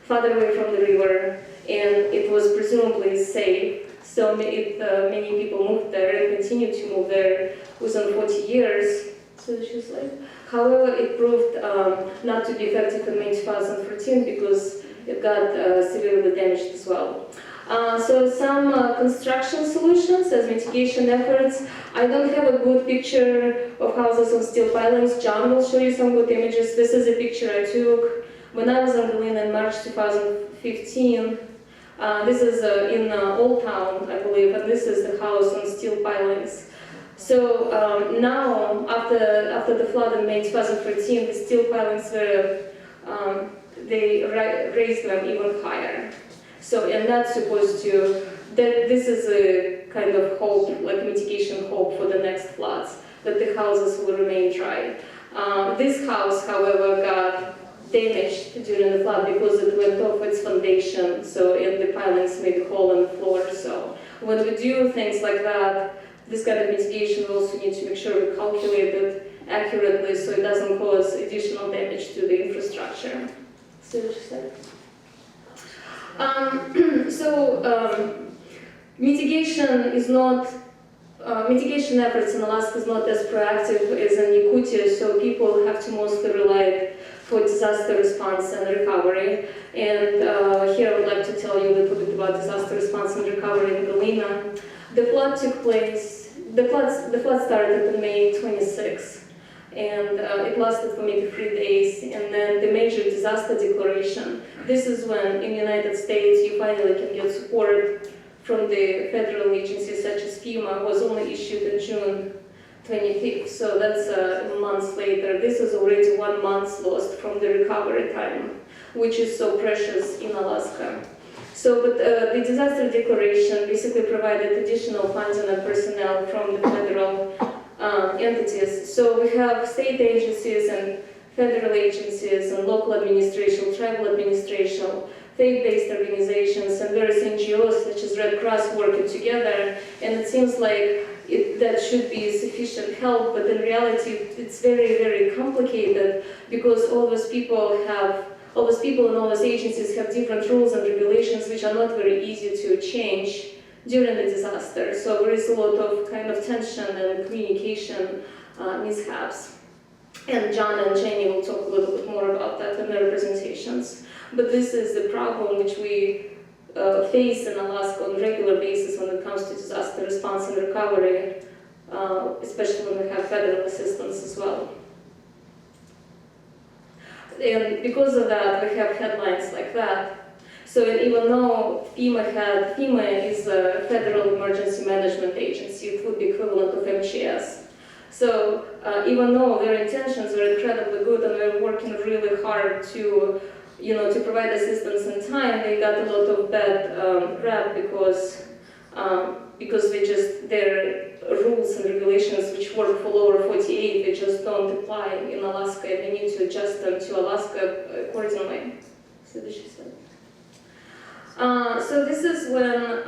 farther away from the river, and it was presumably safe. So many people moved there and continue to move there within 40 years. So she's like, however, it proved not to be effective in May 2014 because it got severely damaged as well. So some construction solutions as mitigation efforts. I don't have a good picture of houses on steel pilings. John will show you some good images. This is a picture I took when I was in Berlin in March 2015. This is in Old Town, I believe, and this is the house on steel pilings. So now, after the flood in May 2014, the steel pilings were, they raised them even higher. So, and that's supposed to, this is a kind of hope, like mitigation hope for the next floods, that the houses will remain dry. This house, however, got damaged during the flood because it went off its foundation, so, and the pilings made a hole in the floor. So when we do things like that, this kind of mitigation, we also need to make sure we calculate it accurately so it doesn't cause additional damage to the infrastructure. See what you said? Mitigation is not, mitigation efforts in Alaska is not as proactive as in Yakutia, so people have to mostly rely for disaster response and recovery. And here I would like to tell you a little bit about disaster response and recovery in Galena. The flood took place, the flood started on May 26, and it lasted for maybe 3 days, and then the major disaster declaration. This is when in the United States you finally can get support from the federal agencies such as FEMA, was only issued in June 25th, so that's months later. This is already 1 month lost from the recovery time, which is so precious in Alaska. So, but the disaster declaration basically provided additional funding and personnel from the federal entities. So we have state agencies and federal agencies and local administration, tribal administration, faith-based organizations, and various NGOs such as Red Cross working together. And it seems like that should be sufficient help, but in reality, it's very, very complicated because all those people and all those agencies have different rules and regulations which are not very easy to change during the disaster. So there is a lot of kind of tension and communication mishaps. And John and Jenny will talk a little bit more about that in their presentations. But this is the problem which we face in Alaska on a regular basis when it comes to disaster response and recovery, especially when we have federal assistance as well. And because of that, we have headlines like that. So even though FEMA is a federal emergency management agency, it would be equivalent of MGS. So even though their intentions are incredibly good and they're working really hard to provide assistance in time, they got a lot of bad rap because their rules and regulations which work for lower 48, they just don't apply in Alaska, and they need to adjust them to Alaska accordingly. So this is it. So this is when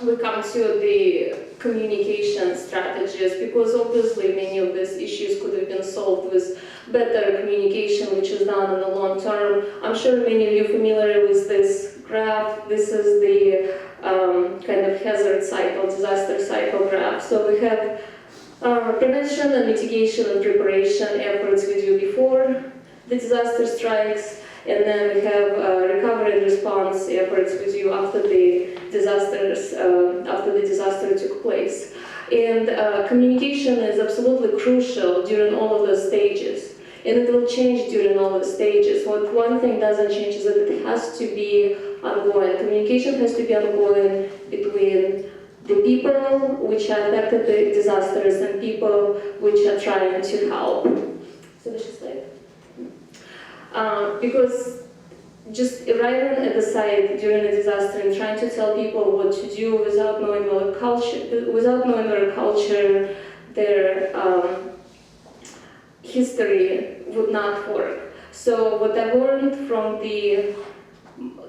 we come to the communication strategies, because obviously many of these issues could have been solved with better communication, which is done in the long term. I'm sure many of you are familiar with this graph. This is the kind of hazard cycle, disaster cycle graph. So we have prevention and mitigation and preparation efforts we do before the disaster strikes, and then we have recovery and response efforts we do after the disaster took place. And communication is absolutely crucial during all of those stages, and it will change during all the stages. What one thing doesn't change is that it has to be ongoing. Communication has to be ongoing between the people which are affected by disasters and people which are trying to help. So this is like, because just arriving at the site during a disaster and trying to tell people what to do without knowing their culture, their history would not work. So what I learned from the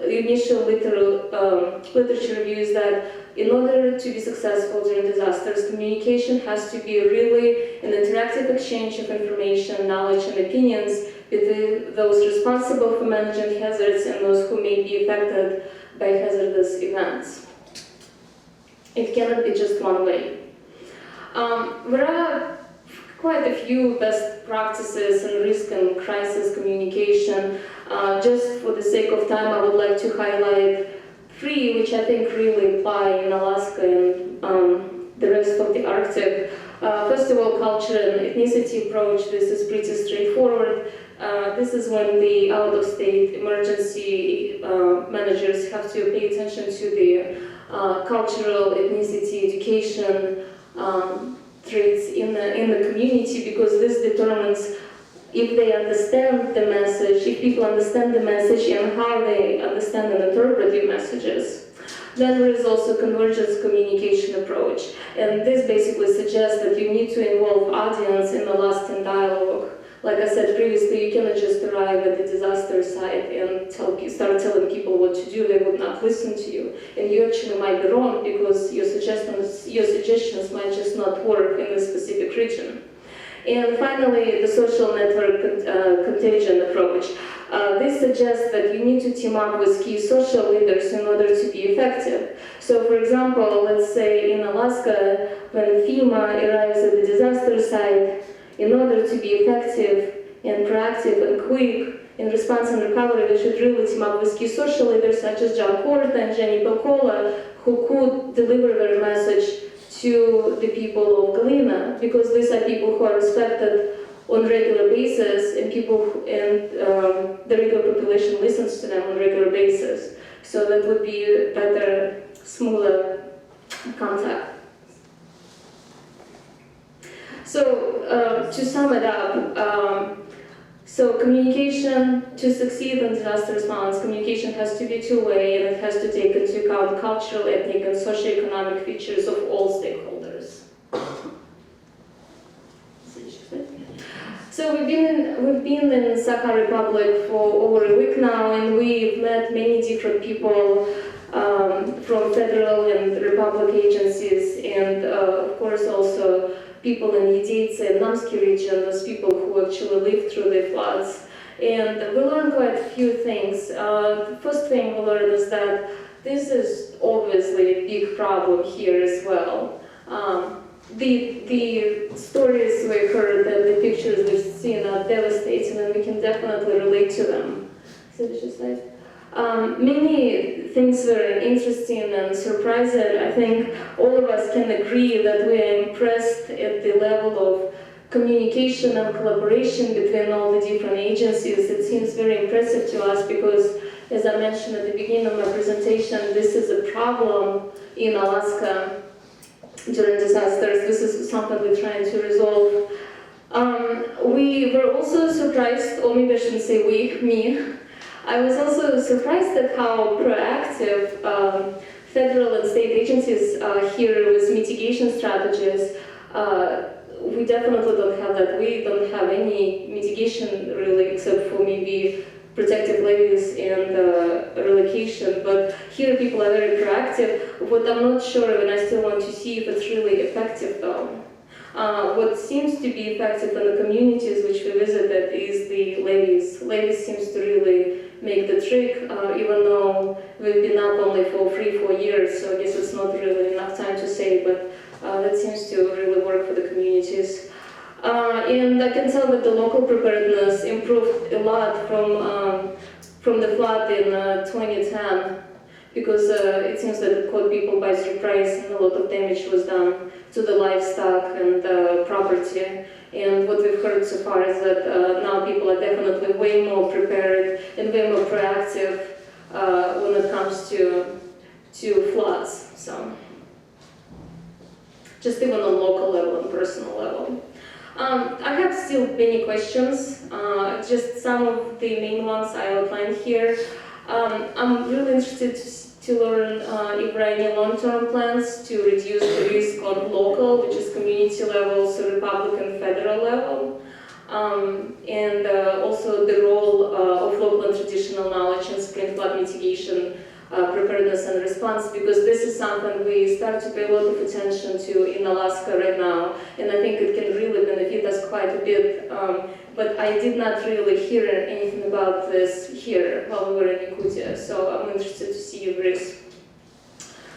initial literature review is that in order to be successful during disasters, communication has to be really an interactive exchange of information, knowledge, and opinions between those responsible for managing hazards and those who may be affected by hazardous events. It cannot be just one way. There are quite a few best practices in risk and crisis communication. Just for the sake of time, I would like to highlight 3, which I think really apply in Alaska and the rest of the Arctic. First of all, culture and ethnicity approach. This is pretty straightforward. This is when the out-of-state emergency managers have to pay attention to the cultural, ethnicity, education traits in the community, because this determines if they understand the message, if people understand the message and how they understand and interpret your messages. Then there is also convergence communication approach, and this basically suggests that you need to involve audience in the lasting dialogue. Like I said previously, you cannot just arrive at the disaster site and start telling people what to do. They would not listen to you, and you actually might be wrong because your suggestions might just not work in this specific region. And finally, the social network contagion approach. This suggests that you need to team up with key social leaders in order to be effective. So for example, let's say in Alaska, when FEMA arrives at the disaster site, in order to be effective and proactive and quick in response and recovery, we should really team up with key social leaders such as John Horta and Jenny Pelcola, who could deliver their message to the people of Galena, because these are people who are respected on a regular basis, and the regular population listens to them on a regular basis. So that would be a better, smoother contact. So to sum it up, so communication, to succeed in disaster response, communication has to be two-way, and it has to take into account cultural, ethnic, and socioeconomic features of all stakeholders. So we've been in Sakha Republic for over a week now, and we've met many different people from federal and republic agencies, and of course also people in Yedice and Namsky region, those people who actually lived through the floods. And we learned quite a few things. The first thing we learned is that this is obviously a big problem here as well. The stories we heard and the pictures we've seen are devastating, and we can definitely relate to them. Many things were interesting and surprising. I think all of us can agree that we are impressed at the level of communication and collaboration between all the different agencies. It seems very impressive to us because, as I mentioned at the beginning of my presentation, this is a problem in Alaska during disasters. This is something we're trying to resolve. We were also surprised, or maybe I shouldn't say we, me. I was also surprised at how proactive federal and state agencies are here with mitigation strategies. We definitely don't have that. We don't have any mitigation really, except for maybe protective levies and relocation. But here people are very proactive. What I'm not sure, and I still want to see if it's really effective though. What seems to be effective in the communities which we visited is the levies. Levies seems to really make the trick, even though we've been up only for 3-4 years, so I guess it's not really enough time to say, but that seems to really work for the communities. And I can tell that the local preparedness improved a lot from the flood in 2010, because it seems that it caught people by surprise and a lot of damage was done to the livestock and property. And what we've heard so far is that now people are definitely way more prepared and way more proactive when it comes to floods. So, just even on local level and personal level. I have still many questions, just some of the main ones I outlined here. I'm really interested to learn if there are any long-term plans to reduce the risk on local, which is community level, so republic and federal level, and also the role of local and traditional knowledge in spring flood mitigation, preparedness and response, because this is something we start to pay a lot of attention to in Alaska right now, and I think it can really benefit us quite a bit, but I did not really hear anything about this here while we were in Yakutia, so I'm interested to see if there is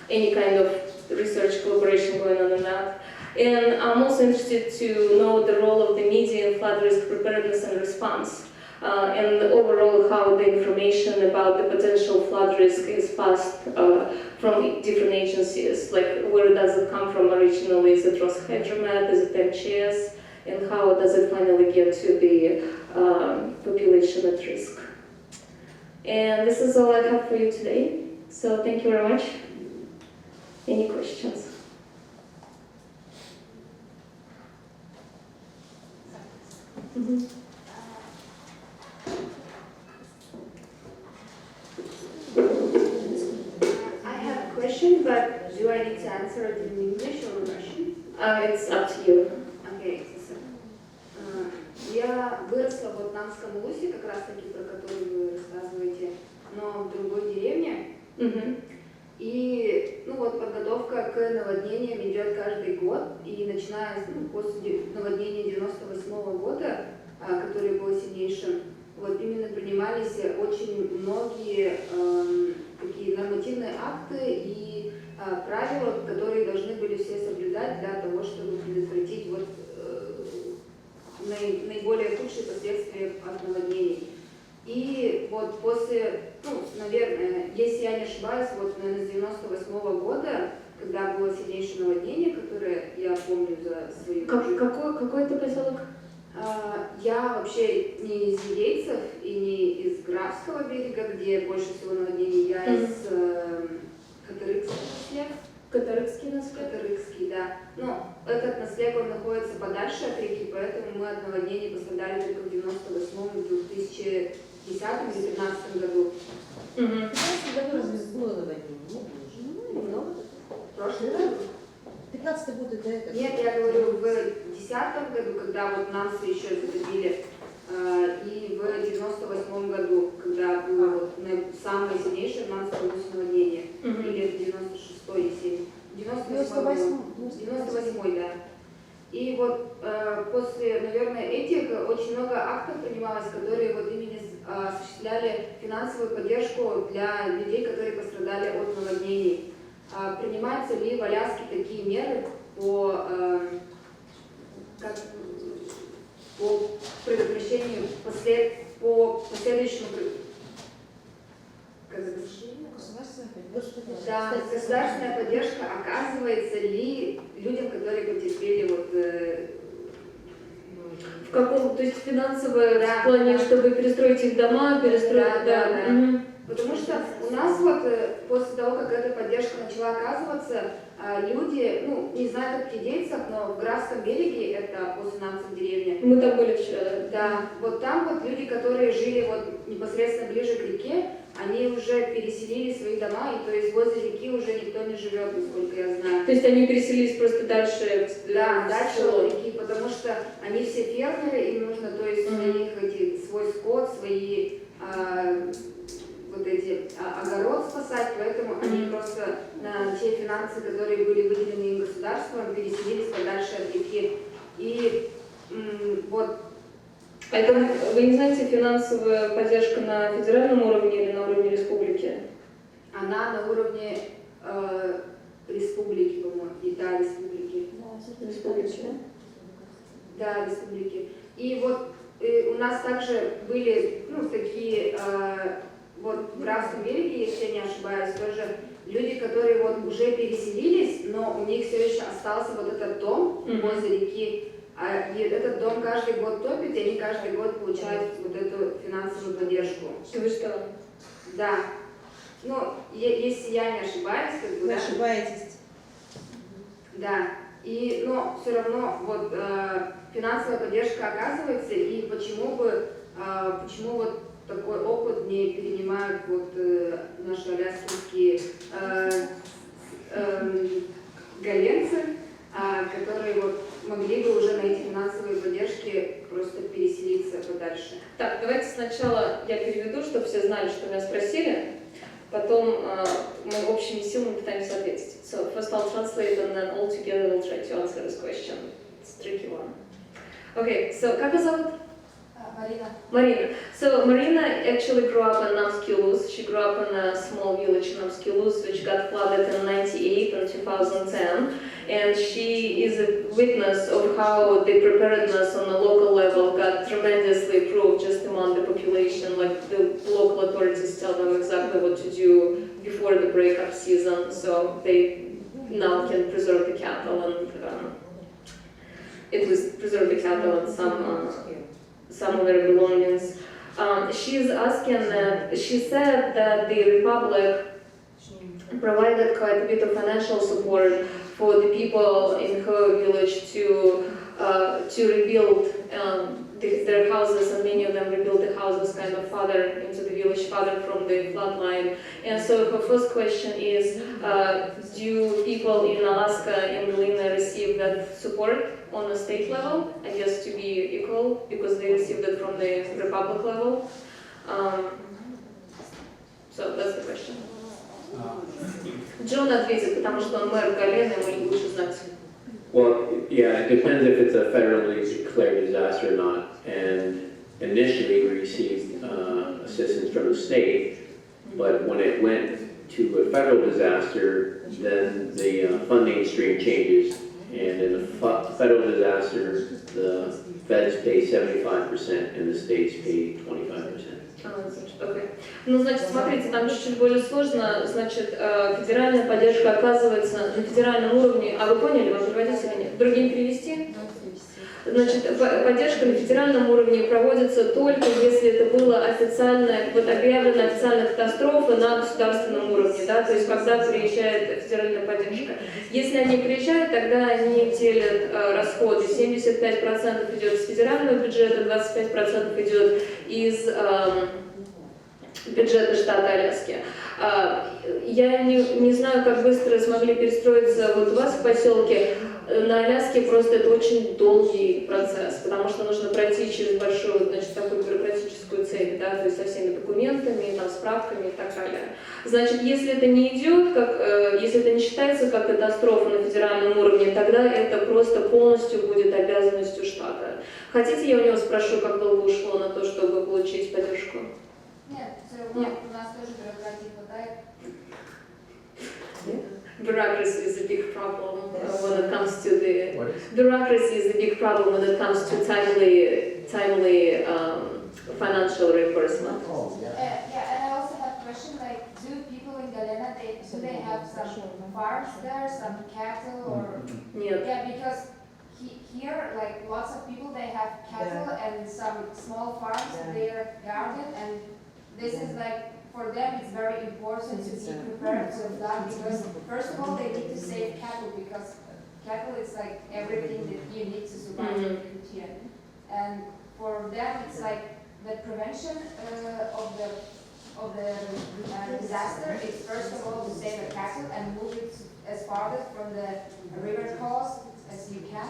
any kind of research collaboration going on in that. And I'm also interested to know the role of the media in flood risk preparedness and response, and overall how the information about the potential flood risk is passed from different agencies, like where does it come from originally, is it Roshydromet, is it MCS, and how does it finally get to the population at risk. And this is all I have for you today, so thank you very much. Any questions? Mm-hmm. I have a question, but do I need to answer it in English or Russian? It's up to you. Okay. Я выросла в Ботнамском улусе, как раз таки, про который вы рассказываете, но в другой деревне. Mm-hmm. И вот подготовка к наводнениям идет каждый год, и начиная после наводнения 98 года, который был сильнейшим, вот именно принимались очень многие такие нормативные акты и правила, которые должны были все соблюдать для того, чтобы предотвратить наиболее худшие последствия от наводнений. И вот после, наверное, если я не ошибаюсь, наверное, с 98 года, когда было сильнейшее наводнение, которое я помню за свою жизнь. Какой это поселок? Я вообще не из Ейцев и не из Графского берега, где больше всего наводнений, я из Катарыкского наслега. Катарыкский наслег? Катарыкский, да. Но этот наслег, он находится подальше от реки, поэтому мы от наводнений пострадали только в 98-м и 2010 или 2015 году. В 15 году разве было наводнение? Много? В прошлом году? 15 год это это? Нет, я говорю, в 2010 году, когда нас еще затопили, и в 98 году, когда было самое сильнейшее Аммосово наводнение, или в 96-й, 98-й, да. И после, наверное, этих очень много актов принималось, которые именно осуществляли финансовую поддержку для людей, которые пострадали от наводнений. Принимаются ли в Аляске такие меры по предотвращению, по последующему государственная поддержка оказывается ли людям, которые потерпели в каком, то есть финансовое в плане, чтобы перестроить их дома, перестроить, да. Потому что у нас после того, как эта поддержка начала оказываться, люди, не знаю, как в Кидейцах, но в Графском береге, это после Намцев деревня. Мы там были вчера. Да, там люди, которые жили непосредственно ближе к реке, они уже переселили свои дома, и то есть возле реки уже никто не живет, насколько я знаю. То есть они переселились просто дальше? Да, дальше от реки, потому что они все фермеры, им нужно, то есть свой скот, свои огород спасать, поэтому они просто на те финансы, которые были выделены им государством, переселились подальше от реки. И А это, вы не знаете, финансовая поддержка на федеральном уровне или на уровне республики? Она на уровне республики, по-моему. И да, республики. Республики. Да, республики. И у нас также были такие в Графском береге, если я не ошибаюсь, тоже люди, которые уже переселились, но у них все еще остался этот дом возле реки. И этот дом каждый год топит, и они каждый год получают эту финансовую поддержку. Вы что? Да. Если я не ошибаюсь, Вы ошибаетесь. Да. Но все равно финансовая поддержка оказывается, и почему такой опыт не перенимают наши аляскинские галенцы, которые могли бы уже на эти финансовые поддержки просто переселиться подальше. Так, давайте сначала я переведу, чтобы все знали, что меня спросили, потом мы общими силами пытаемся ответить. So first I'll translate and then all together we'll try to answer this question. It's a tricky one. Okay, so как вас зовут? Марина. Marina. So Marina actually grew up in Namskilus. She grew up in a small village in Namskilus, which got flooded in '98 and 2010. And she is a witness of how the preparedness on the local level got tremendously improved just among the population. Like the local authorities tell them exactly what to do before the breakup season, so they now can preserve the cattle and at least preserve the cattle and some of their belongings. She's asking that, she said that the Republic provided quite a bit of financial support for the people in her village to rebuild their houses, and many of them rebuilt the houses kind of farther into the village, farther from the flood line. And so her first question is, do people in Alaska, in Galena, receive that support on a state level? I guess to be equal, because they received it from the Republic level. So that's the question. Джон ответит, потому что он мэр Галены, ему лучше знать. Well, yeah, it depends if it's a federally declared disaster or not. And initially we received assistance from the state, but when it went to a federal disaster, then the funding stream changes. And in a federal disaster, the feds pay 75% and the states pay 25%. Okay. Ну, значит, смотрите, там чуть-чуть более сложно. Значит, федеральная поддержка оказывается на федеральном уровне. А вы поняли, вам переводить или нет? Другим перевести? Значит, поддержка на федеральном уровне проводится только если это было официально, вот объявлена официальная катастрофа на государственном уровне, да, то есть когда приезжает федеральная поддержка. Если они приезжают, тогда они делят расходы. 75% идет из федерального бюджета, 25% идет из бюджета штата Аляски. Я не знаю, как быстро смогли перестроиться вот у вас в поселке. На Аляске просто это очень долгий процесс, потому что нужно пройти через большую, значит, такую бюрократическую цепь, да, то есть со всеми документами, там, справками и так далее. Значит, если это не идет, если это не считается как катастрофа на федеральном уровне, тогда это просто полностью будет обязанностью штата. Хотите, я у него спрошу, как долго ушло на то, чтобы получить поддержку? Нет, все равно у нас тоже бюрократии хватает. Bureaucracy is a big problem when it comes to the bureaucracy is a big problem when it comes to timely financial reimbursement. Yeah, and I also have a question, like, do people in Galena, do they have some farms there, some cattle or? Нет. Yeah, because here, like, lots of people, they have cattle and some small farms in their garden, and this is like, for them it's very important to be prepared for that, because first of all they need to save cattle, because cattle is like everything that you need to survive in here. And for them it's like the prevention of the disaster is first of all to save the cattle and move it as farther from the river coast as you can.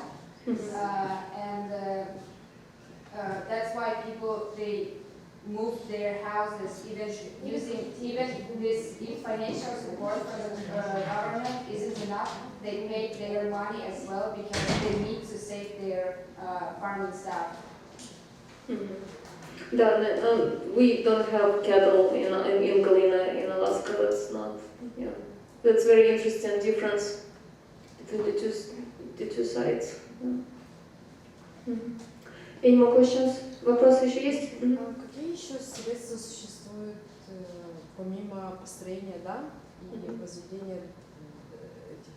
That's why people, they move their houses, even this financial support from the government isn't enough. They make their money as well because they need to save their farming staff. We don't have cattle in Galena, in Alaska. That's not, yeah. That's very interesting difference between the two sides. Any more questions? Вопросы еще есть? Какие еще средства существуют помимо построения дам и возведения этих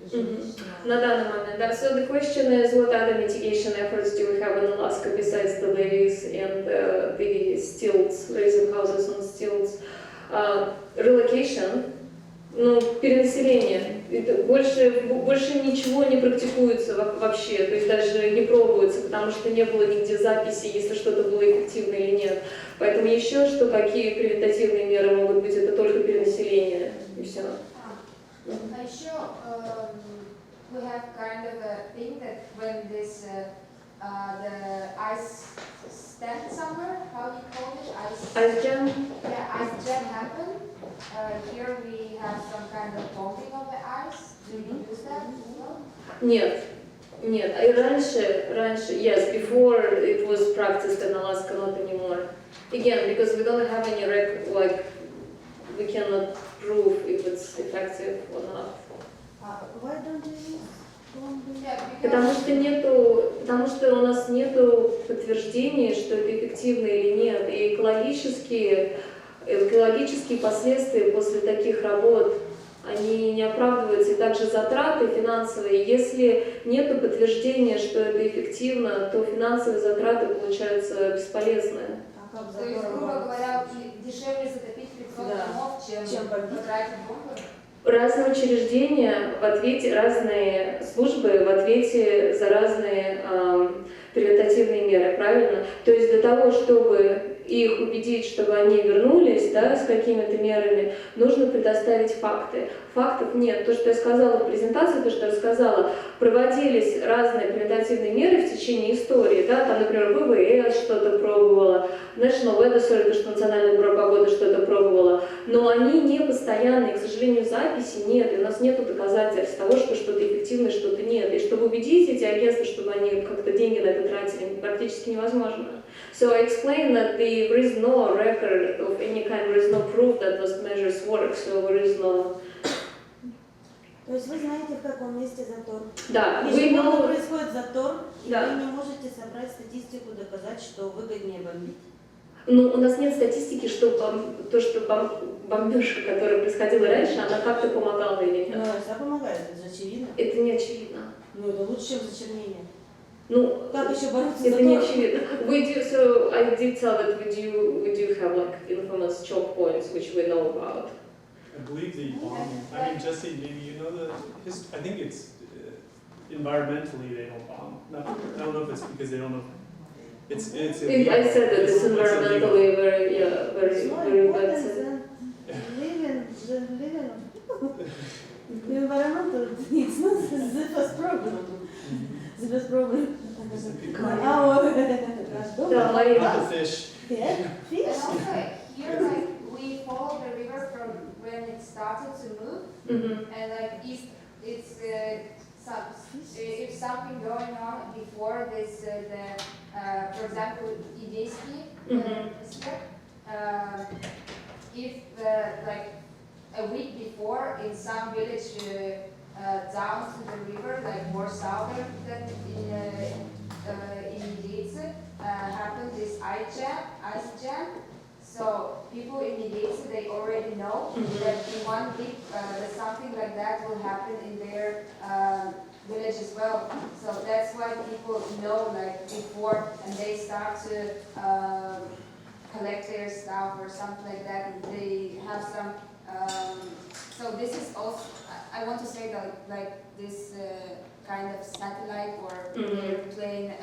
жилищ? На данный момент, да. So the question is, what other mitigation efforts do we have in Alaska besides the levees and the stilts, raising houses on stilts? Relocation, перенаселение. Больше ничего не практикуется вообще, то есть даже не пробуется, потому что не было нигде записи, если что-то было эффективно или нет. Поэтому еще какие превентативные меры могут быть, это только перенаселение и все. А еще we have kind of a thing that when this the ice stand somewhere, how you call it, Ice jam? Yeah, ice jam happened. Here we have some kind of bombing of the ice. Do you use that as well? Нет. Нет, и раньше, yes, before it was practiced in Alaska, not anymore. Again, because we don't have any we cannot prove if it's effective or not. Why don't they use Columbia? Потому что у нас нету подтверждения, что это эффективно или нет, и экологические последствия после таких работ, они не оправдываются, и также затраты финансовые. Если нет подтверждения, что это эффективно, то финансовые затраты получаются бесполезные. А как То есть, грубо говоря, дешевле затопить 500 домов, чем потратить бомбы? Разные учреждения в ответе, разные службы в ответе за разные превентативные меры, правильно? То есть для того, чтобы их убедить, чтобы они вернулись, да, с какими-то мерами, нужно предоставить факты. Фактов нет. То, что я сказала в презентации, то, что я рассказала, проводились разные превентативные меры в течение истории, да, там, например, ВВС что-то пробовала, National Weather Service, то, что Национальное бюро погоды что-то пробовало, но они не постоянные, к сожалению, записи нет, и у нас нет доказательств того, что что-то эффективно, что-то нет. И чтобы убедить эти агентства, чтобы они как-то деньги на это тратили, практически невозможно. So I explained that there is no record of any kind, there is no proof that those measures work, so there is no... То есть вы знаете, в каком месте затор? Да, Если we know... происходит затор, и Да. вы не можете собрать статистику, доказать, что выгоднее бомбить. Ну, у нас нет статистики, что бомбежка, которая происходила раньше, она как-то помогала или нет. Но это помогает, это же очевидно. Это не очевидно. Ну, это лучше, чем зачернение. Ну, Как еще бороться с это не затором? очевидно. So I did tell that we do have like infamous choke points which we know about. I believe the bombing. I mean, Jesse, maybe you know I think it's environmentally they don't bomb. No, I don't know if it's because they don't know. It's illegal. I said that it's illegal. environmentally very It's more very important bad. than living of people. The environmental, it's not the first problem. The first problem. Да, Марина. Not the fish. Yeah, fish. And also here, like, we follow the river from when it started to move, and like it's if something going on before this, for example, Ideyski step, if like a week before in some village down to the river, like more southern than in Ideyce, happened this ice jam. So people in Ideyce, they already know that in 1 week something like that will happen in their village as well. So that's why people know like before, and they start to collect their stuff or something like that. And they have some. So this is also. I want to say that like this kind of satellite or airplane.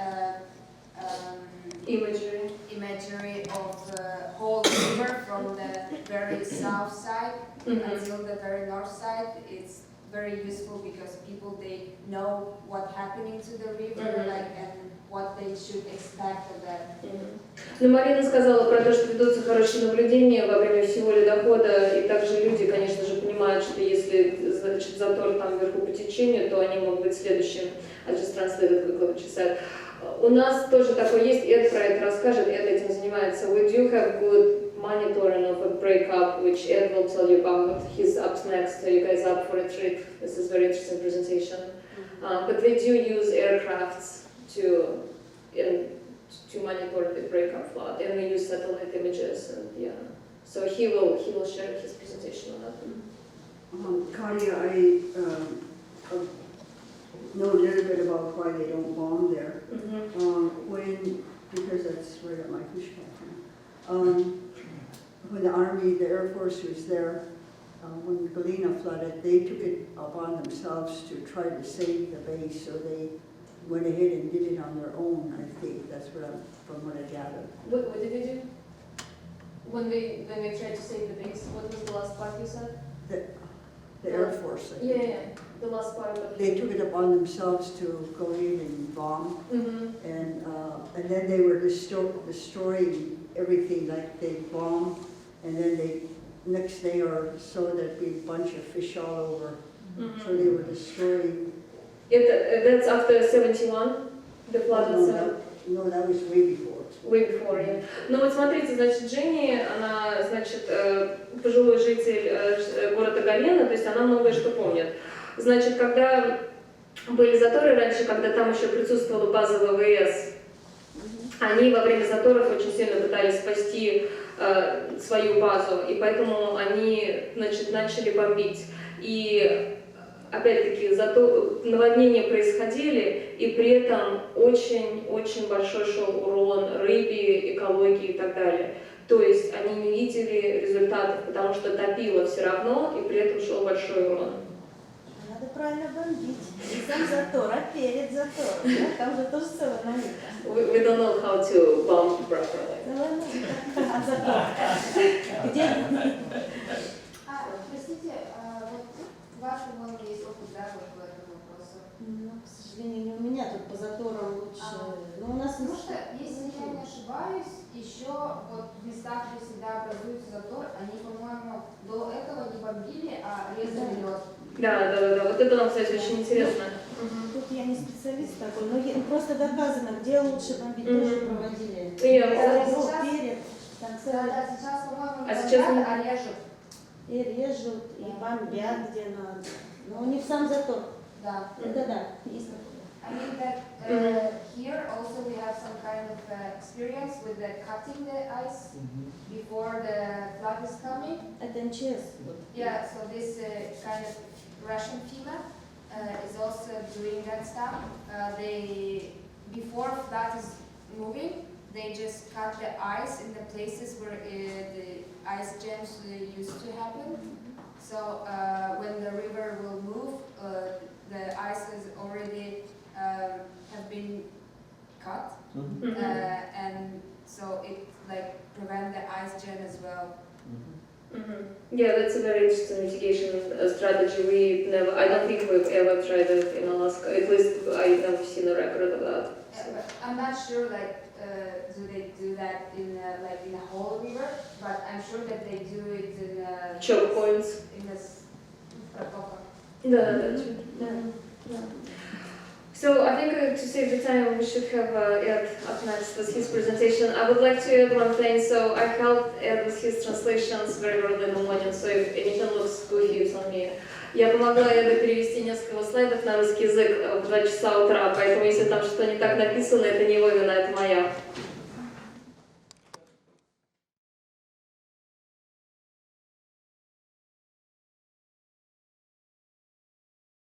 Imagery of the whole river from the very south side until the very north side. It's very useful because people, they know what's happening to the river, like, and what they should expect of that. Ну, Марина сказала про то, что ведутся хорошие наблюдения во время всего ледохода, и также люди, конечно же, понимают, что если, значит, затор там вверху по течению, то они могут быть следующим. I just translated, как Глава читает. У нас тоже такое есть, Эд про это расскажет, Эд этим занимается. We do have good monitoring of a breakup, which Ed will tell you about. He's up next, so you guys up for a treat. This is very interesting presentation. But they do use aircrafts to monitor the breakup flood, and we use satellite images, and yeah. So he will share his presentation on that. Kaya, I know a little bit about why they don't bomb there. Because that's where my fish come from. When the Army, the Air Force was there, when Galena flooded, they took it upon themselves to try to save the base, so they went ahead and did it on their own, I think. That's from what I gathered. What did they do? When they tried to save the base, what was the last part you said? The Air Force, I think. Yeah, the last part of They took it upon themselves to go in and bomb, and then they were destroying everything, like they bombed, and then they next day or so there'd be a bunch of fish all over. So they were destroying That's after 71, the flood itself. No, that was way before. Way before, yeah. Ну вот смотрите, значит, Дженни, она, значит, пожилой житель города Галена, то есть она многое что помнит. Значит, когда были заторы раньше, когда там еще присутствовала база ВВС, они во время заторов очень сильно пытались спасти свою базу, и поэтому они, значит, начали бомбить. И опять-таки, зато наводнения происходили, и при этом очень-очень большой шел урон рыбе, экологии и так далее. То есть они не видели результатов, потому что топило все равно, и при этом шел большой урон. Надо правильно бомбить. И сам затор, а перед затором. Да? Там же тоже целая наука. We don't know how to bomb properly. Целая наука. А затор? Где? Простите, вот ваш, по-моему, есть опыт, да, вот в этом вопросе? Ну, к сожалению, не у меня тут по заторам лучше. Но у нас... Потому что, если я не ошибаюсь, еще вот в местах, где всегда образуется затор, они, по-моему, до этого не бомбили, а резали лед. Да, вот это нам, кстати, очень интересно. Тут я не специалист такой, но просто доказано, где лучше бомбить, тоже проводили. Перед, там целый... Да, сейчас, по-моему, А не сейчас бомбят, а режут. И режут, и бомбят, где надо. Но у них сам затор. Да. Это да, есть такое. I mean that here also we have some kind of experience with the cutting the ice before the flood is coming. Это МЧС. Yeah, so this kind of Russian FEMA is also doing that stuff. They, before flood is moving, they just cut the ice in the places where the ice jams used to happen. So when the river will move, the ice is already have been cut, and so it like prevent the ice jam as well. Yeah, that's a very interesting mitigation strategy. I don't think we've ever tried it in Alaska. At least I've never seen a record of that. But I'm not sure, like, do they do that in like in a whole river? But I'm sure that they do it in Choke points. in this протока. Да. So I think to save the time, we should have Ed up next with his presentation. I would like to add one thing. So I helped Ed with his translations very early in the morning, so if anything looks goofy, it's on me. Я помогла Эду перевести несколько слайдов на русский язык в 2 часа утра, поэтому если там что-то не так написано, это не его вина, это моя.